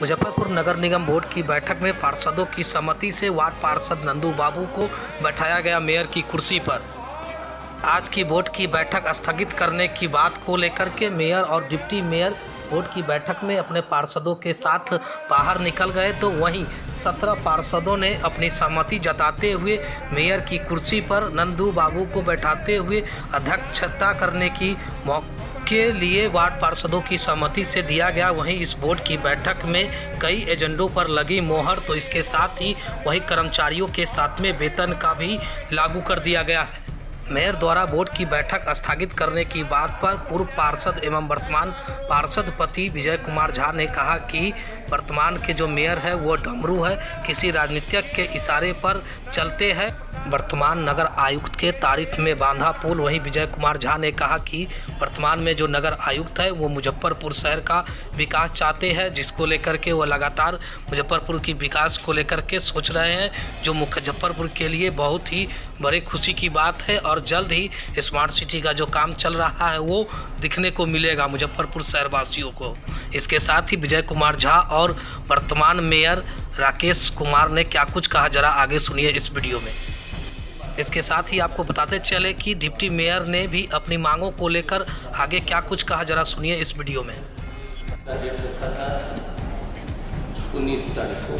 मुजफ्फरपुर नगर निगम board की बैठक में पार्षदों की सहमति से वार्ड पार्षद नंदू बाबू को बैठाया गया मेयर की कुर्सी पर। आज की बोर्ड की बैठक स्थगित करने की बात को लेकर के मेयर और डिप्टी मेयर बोर्ड की बैठक में अपने पार्षदों के साथ बाहर निकल गए, तो वहीं 17 पार्षदों ने अपनी सहमति जताते हुए मेयर की कुर्सी पर नंदू बाबू को बैठाते हुए अध्यक्षता करने की के लिए वार्ड पार्षदों की सहमति से दिया गया। वहीं इस बोर्ड की बैठक में कई एजेंडों पर लगी मोहर, तो इसके साथ ही वहीं कर्मचारियों के साथ में वेतन का भी लागू कर दिया गया है। मेयर द्वारा बोर्ड की बैठक स्थगित करने की बात पर पूर्व पार्षद एवं वर्तमान पार्षद पति विजय कुमार झा ने कहा कि वर्तमान के जो मेयर है वो डमरू है, किसी राजनीतिक के इशारे पर चलते हैं। वर्तमान नगर आयुक्त के तारीफ में बांधा पुल। वहीं विजय कुमार झा ने कहा कि वर्तमान में जो नगर आयुक्त है वो मुजफ्फरपुर शहर का विकास चाहते हैं, जिसको लेकर के वो लगातार मुजफ्फरपुर की विकास को लेकर के सोच रहे हैं, जो मुजफ्फरपुर के लिए बहुत ही बड़ी खुशी की बात है। और जल्द ही स्मार्ट सिटी का जो काम चल रहा है वो दिखने को मिलेगा मुजफ्फरपुर शहरवासियों को। इसके साथ ही विजय कुमार झा और वर्तमान मेयर राकेश कुमार ने क्या कुछ कहा, जरा आगे सुनिए इस वीडियो में। इसके साथ ही आपको बताते चले कि डिप्टी मेयर ने भी अपनी मांगों को लेकर आगे क्या कुछ कहा, जरा सुनिए इस वीडियो में। 19 तारीख को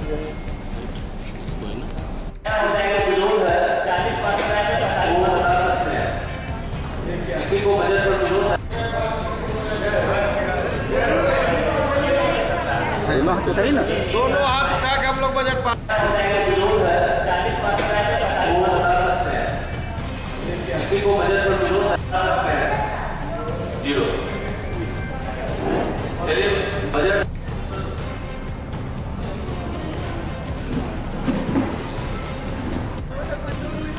किसी को बजट पर विरोध है ना, दोनों हाथ उठा के हम लोग बजट पास किसी को बजट पर विरोध है 0। चलिए बजट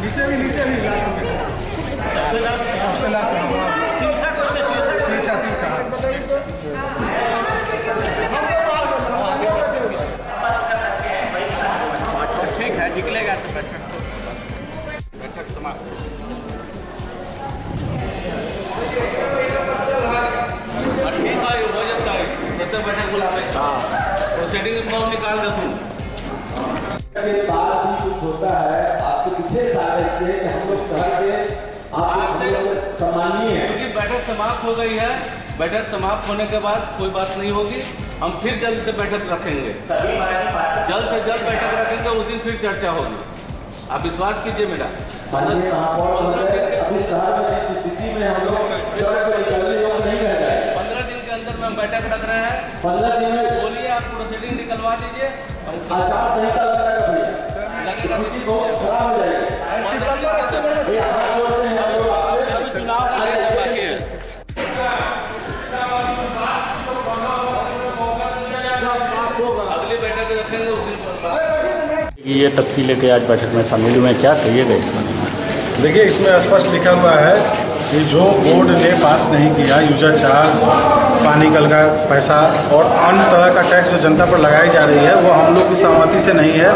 नीचे भी ठीक है, निकलेगा तो बैठक समाप्त। ठीक है, हो जाता है प्रत्येक बैठक बुलावे प्रोसीडिंग में निकाल दे तुम। बात भी कुछ होता है आपसे विशेष आदेश से कि हम लोग शहर के आपसे सम्मानीय है, क्योंकि बैठक समाप्त हो गई है। बैठक समाप्त होने के बाद कोई बात नहीं होगी, हम फिर जल्द से बैठक रखेंगे, जल्द से जल्द बैठक रखेंगे, उस दिन फिर चर्चा होगी। आप विश्वास कीजिए मेरा। 15 दिन के अंदर में हम बैठक रख रहे हैं। 15 दिन में बोलिए, आप प्रोसीडिंग निकलवा दीजिए। आचार संहिता लगेगा बहुत खराब हो जाएगी। चुनाव का डेट बाकी है। अगली बैठक रखेंगे उस दिन। ये तख्ती लेके आज बैठक में शामिल हुए, क्या कहिएगा इसमें? देखिए, इसमें स्पष्ट लिखा हुआ है कि जो बोर्ड ने पास नहीं किया यूजर चार्ज, पानी कल का पैसा और अन्य तरह का टैक्स जो जनता पर लगाई जा रही है, वो हम लोग की सहमति से नहीं है।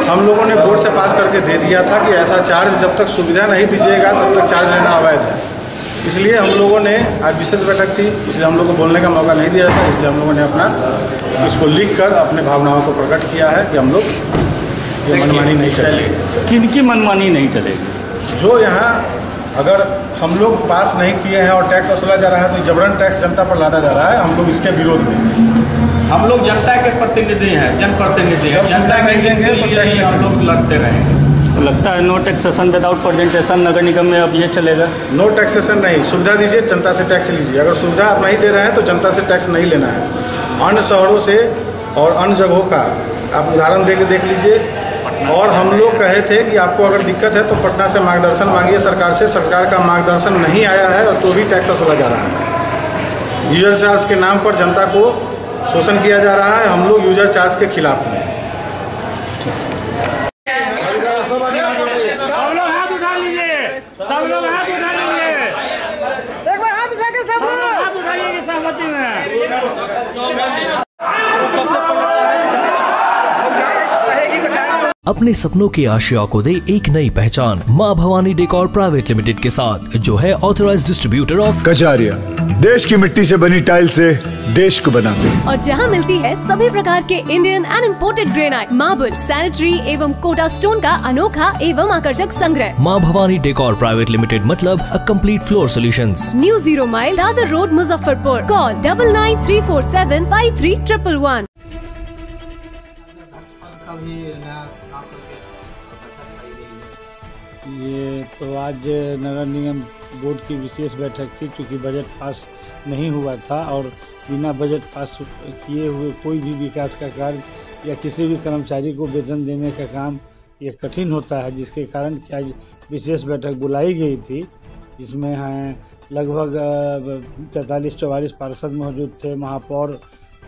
हम लोगों ने बोर्ड से पास करके दे दिया था कि ऐसा चार्ज जब तक सुविधा नहीं दीजिएगा तब तक चार्ज लेना अवैध है। इसलिए हम लोगों ने आज विशेष बैठक थी, इसलिए हम लोग को बोलने का मौका नहीं दिया था, इसलिए हम लोगों ने अपना इसको लिख कर अपने भावनाओं को प्रकट किया है कि हम लोग ये मनमानी नहीं चलेगी। किनकी मनमानी नहीं चलेगी? जो यहाँ अगर हम लोग पास नहीं किए हैं और टैक्स वसूला जा रहा है तो जबरन टैक्स जनता पर लादा जा रहा है, हम लोग इसके विरोध में। हम लोग जनता के प्रतिनिधि हैं, जनप्रतिनिधि हैं, जनता के देंगे तो टैक्स हम लोग लड़ते रहेंगे। तो लगता है नो टैक्सेशन विदाउट प्रेजेंटेशन नगर निगम में अब ये चलेगा? नो टैक्सेशन नहीं, सुविधा दीजिए, जनता से टैक्स लीजिए। अगर सुविधा आप नहीं दे रहे हैं तो जनता से टैक्स नहीं लेना है। अन्य शहरों से और अन्य जगहों का आप उदाहरण दे के देख लीजिए। और हम लोग कहे थे कि आपको अगर दिक्कत है तो पटना से मार्गदर्शन मांगिए सरकार से। सरकार का मार्गदर्शन नहीं आया है और तो भी टैक्स वसूला जा रहा है। यूजर चार्ज के नाम पर जनता को शोषण किया जा रहा है। हम लोग यूजर चार्ज के खिलाफ हैं। एक बार हाथ उठा के सब लोग हाथ उठाइए सहमति में। अपने सपनों की आशिया को दे एक नई पहचान माँ भवानी डेकोर प्राइवेट लिमिटेड के साथ, जो है ऑथराइज्ड डिस्ट्रीब्यूटर ऑफ कजारिया। देश की मिट्टी से बनी टाइल से देश को बनाते हैं। और जहां मिलती है सभी प्रकार के Indian and imported granite, marble, sanitary एवं कोटा स्टोन का अनोखा एवं आकर्षक संग्रह। माँ भवानी डेकोर प्राइवेट लिमिटेड मतलब a complete floor solutions. New 0 mile Dadar road, Muzaffarpur. Call 9934753111। ये तो आज नगर निगम बोर्ड की विशेष बैठक थी, क्योंकि बजट पास नहीं हुआ था और बिना बजट पास किए हुए कोई भी विकास का कार्य या किसी भी कर्मचारी को वेतन देने का काम ये कठिन होता है, जिसके कारण कि आज विशेष बैठक बुलाई गई थी, जिसमें लगभग 43-44 पार्षद मौजूद थे, महापौर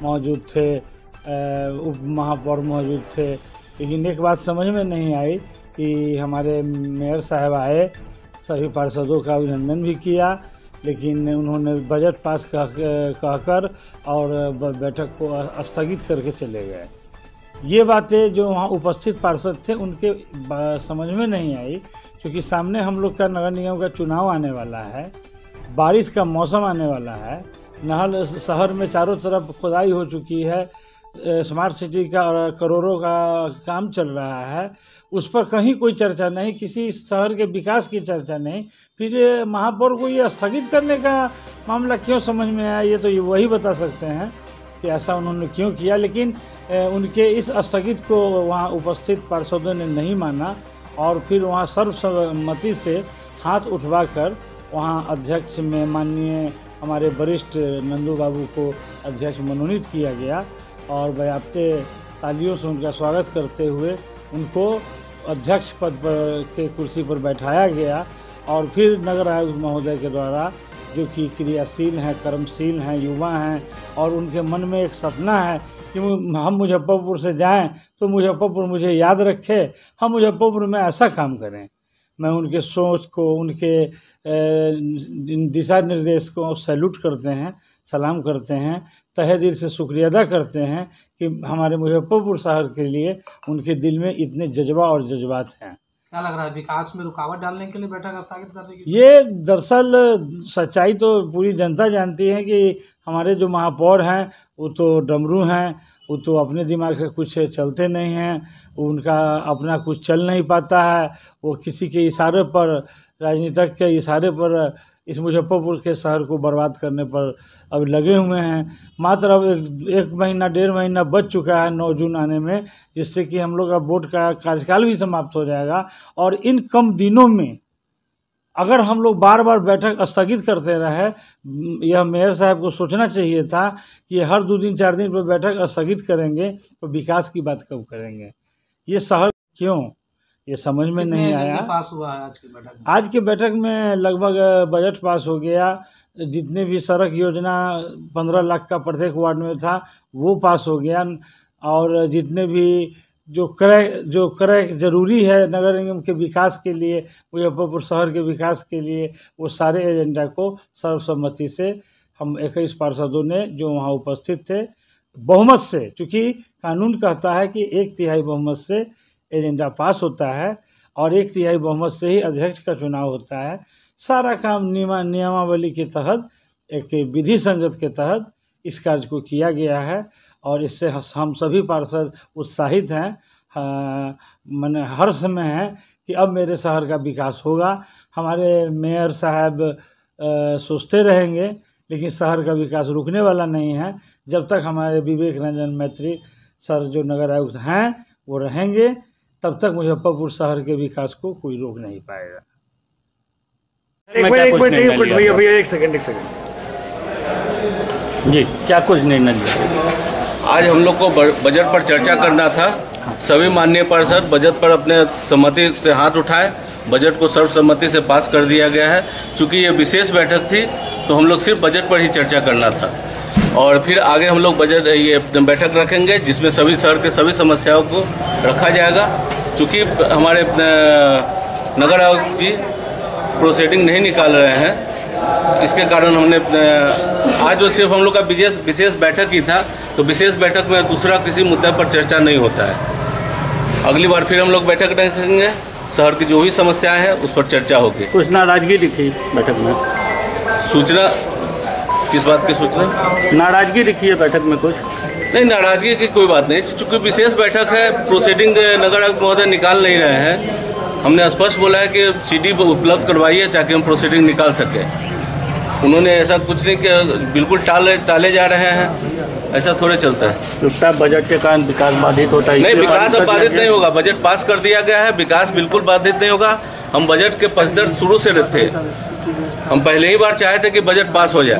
मौजूद थे, उप महापौर मौजूद थे। लेकिन एक बात समझ में नहीं आई कि हमारे मेयर साहब आए, सभी पार्षदों का अभिनंदन भी किया, लेकिन उन्होंने बजट पास कहकर और बैठक को स्थगित करके चले गए। ये बातें जो वहाँ उपस्थित पार्षद थे उनके समझ में नहीं आई, क्योंकि सामने हम लोग का नगर निगम का चुनाव आने वाला है, बारिश का मौसम आने वाला है, नहर शहर में चारों तरफ खुदाई हो चुकी है, स्मार्ट सिटी का करोड़ों का काम चल रहा है, उस पर कहीं कोई चर्चा नहीं, किसी शहर के विकास की चर्चा नहीं। फिर महापौर को ये स्थगित करने का मामला क्यों समझ में आया, ये तो ये वही बता सकते हैं कि ऐसा उन्होंने क्यों किया। लेकिन उनके इस स्थगित को वहाँ उपस्थित पार्षदों ने नहीं माना और फिर वहाँ सर्वसम्मति से हाथ उठवाकर वहाँ अध्यक्ष में माननीय हमारे वरिष्ठ नंदू बाबू को अध्यक्ष मनोनीत किया गया और बयाप्ते तालियों से उनका स्वागत करते हुए उनको अध्यक्ष पद पर के कुर्सी पर बैठाया गया। और फिर नगर आयुक्त महोदय के द्वारा, जो कि क्रियाशील हैं, कर्मशील हैं, युवा हैं और उनके मन में एक सपना है कि हम मुजफ्फरपुर से जाएं तो मुजफ्फरपुर मुझे याद रखे, हम मुजफ्फरपुर में ऐसा काम करें। मैं उनके सोच को, उनके दिशा निर्देश को सैल्यूट करते हैं, सलाम करते हैं, तहे दिल से शुक्रिया अदा करते हैं कि हमारे मुजफ्फरपुर शहर के लिए उनके दिल में इतने जज्बा और जज्बात हैं। क्या लग रहा है, विकास में रुकावट डालने के लिए बैठक स्थगित करने की? ये दरअसल सच्चाई तो पूरी जनता जानती है कि हमारे जो महापौर हैं वो तो डमरू हैं, वो तो अपने दिमाग से कुछ चलते नहीं हैं, उनका अपना कुछ चल नहीं पाता है, वो किसी के इशारे पर, राजनीतिक के इशारे पर इस मुजफ्फरपुर के शहर को बर्बाद करने पर अब लगे हुए हैं। मात्र अब एक महीना 1.5 महीना बच चुका है 9 जून आने में, जिससे कि हम लोग का बोर्ड का कार्यकाल भी समाप्त हो जाएगा। और इन कम दिनों में अगर हम लोग बार बार बैठक स्थगित करते रहे, यह मेयर साहब को सोचना चाहिए था कि हर 2 दिन 4 दिन पर बैठक स्थगित करेंगे तो विकास की बात कब करेंगे। ये शहर क्यों, ये समझ में नहीं आया। पास हुआ है आज की बैठक में? आज की बैठक में लगभग बजट पास हो गया, जितने भी सड़क योजना 15 लाख का प्रत्येक वार्ड में था वो पास हो गया, और जितने भी जो क्रय जरूरी है नगर निगम के विकास के लिए, मुजफ्फरपुर शहर के विकास के लिए, वो सारे एजेंडा को सर्वसम्मति से हम 21 पार्षदों ने जो वहाँ उपस्थित थे बहुमत से, क्योंकि कानून कहता है कि 1/3 बहुमत से एजेंडा पास होता है और 1/3 बहुमत से ही अध्यक्ष का चुनाव होता है। सारा काम नियमावली के तहत, एक विधि संगत के तहत इस कार्य को किया गया है और इससे हम सभी पार्षद उत्साहित हैं, मैंने हर्ष में हैं कि अब मेरे शहर का विकास होगा। हमारे मेयर साहब सोचते रहेंगे, लेकिन शहर का विकास रुकने वाला नहीं है। जब तक हमारे विवेक रंजन मैत्री सर जो नगर आयुक्त हैं वो रहेंगे, तब तक मुजफ्फरपुर शहर के विकास को कोई रोक नहीं पाएगा। एक सेकंड जी, क्या कुछ निर्णय लिया? आज हम लोग को बजट पर चर्चा करना था। सभी माननीय पार्षद बजट पर अपने सहमति से हाथ उठाए, बजट को सर्वसम्मति से पास कर दिया गया है। चूँकि ये विशेष बैठक थी तो हम लोग सिर्फ बजट पर ही चर्चा करना था और फिर आगे हम लोग ये बैठक रखेंगे जिसमें सभी शहर के सभी समस्याओं को रखा जाएगा। चूँकि हमारे नगर आयुक्त जी प्रोसीडिंग नहीं निकाल रहे हैं, इसके कारण हमने आज जो सिर्फ हम लोग का विशेष बैठक ही था, तो विशेष बैठक में दूसरा किसी मुद्दे पर चर्चा नहीं होता है। अगली बार फिर हम लोग बैठक रखेंगे, शहर की जो भी समस्याएं हैं उस पर चर्चा होगी। कुछ नाराजगी दिखी बैठक में? सूचना किस बात की सूचना? नाराजगी दिखी है बैठक में कुछ? नहीं, नाराजगी की कोई बात नहीं, चूँकि विशेष बैठक है, प्रोसीडिंग नगर आयुक्त महोदय निकाल नहीं रहे हैं। हमने स्पष्ट बोला है कि सीडी उपलब्ध करवाइए ताकि हम प्रोसीडिंग निकाल सकें। उन्होंने ऐसा कुछ नहीं किया, बिल्कुल टाले जा रहे हैं, ऐसा थोड़े चलता है। लगता है बजट के कारण विकास बाधित होता है? नहीं, विकास अब बाधित नहीं होगा, बजट पास कर दिया गया है, विकास बिल्कुल बाधित नहीं होगा। हम बजट के पक्षधर शुरू से रहते हैं, हम पहले ही बार चाहे थे कि बजट पास हो जाए।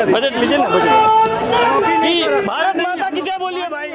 बजट लीजिए ना, बजट भारत माता की जय बोलिए भाई।